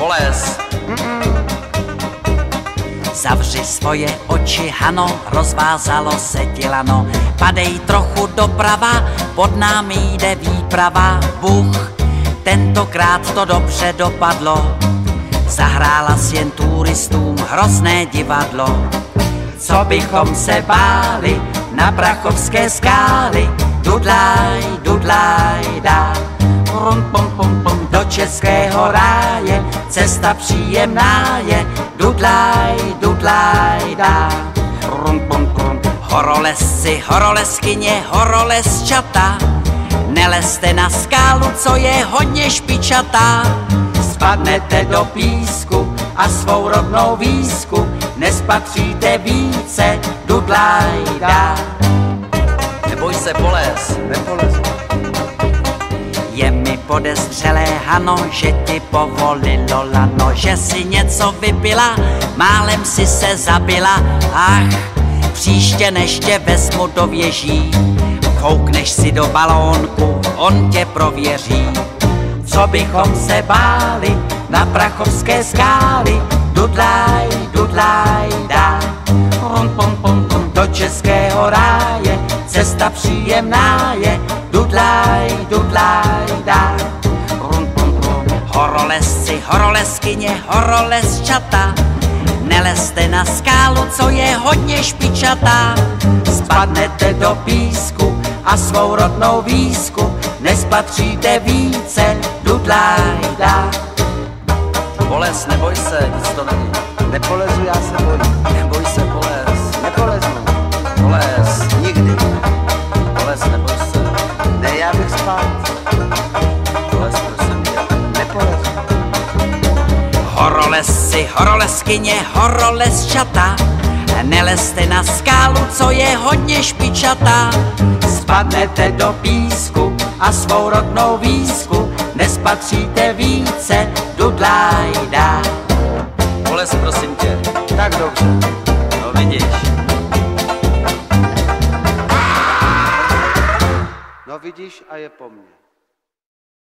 poles. Zavři svoje oči, Hano, rozvázalo se ti lano. Padej trochu doprava, pod námi jde výprava. Bůh, tentokrát to dobře dopadlo. Zahrála s jen turistům hrozné divadlo. Co bychom se báli na Prachovské skály. Dudlaj, dudlaj, dá. Rum, pum, pum, pum, do českého ráje, cesta příjemná je. Dudlaj, dudlaj, dá. Rum, pum, pum. Horolezci, horolezkyně, horolezčata, nelezte na skálu, co je hodně špičatá. Spadnete do písku a svou rodnou výsku nespatříte více. Dudlaj, dá. Neboj se, poles. Nepolezu. Je mi podezřelé, Hano, že ti povolilo lano, že si něco vypila, málem si se zabila. Ach, příště než tě vezmu do věží, koukneš si do balónku, on tě prověří. Co bychom se báli na Prachovské skály. Dudlaj, dudlaj, dá. Rum, pum, pum, pum, do českého ráje, cesta příjemná je. Dudlaj, dudlaj, dá. Rum, pum, pum. Horolezci, horolezkyně, horolezčata, nelezte na skálu, co je hodně špičatá. Spadnete do písku a svou rodnou výsku nespatříte více. Dudlaj, dá. Poles, neboj se, nic to není. Nepolezu, já se bojím. Neboj se, poles. Nepolezu. Poles, Nikdy. poles, neboj se. Ne, já bych spal. Poles, prosím tě. Nepolezu. Horolezci, horolezkyně, horolezčata, nelezte na skálu, co je hodně špičatá. Spadnete do písku a svou rodnou výsku nespatříte více. Dudlaj, dá. Poles, prosím tě. Tak dobře. No vidíš. No vidíš a je po mně.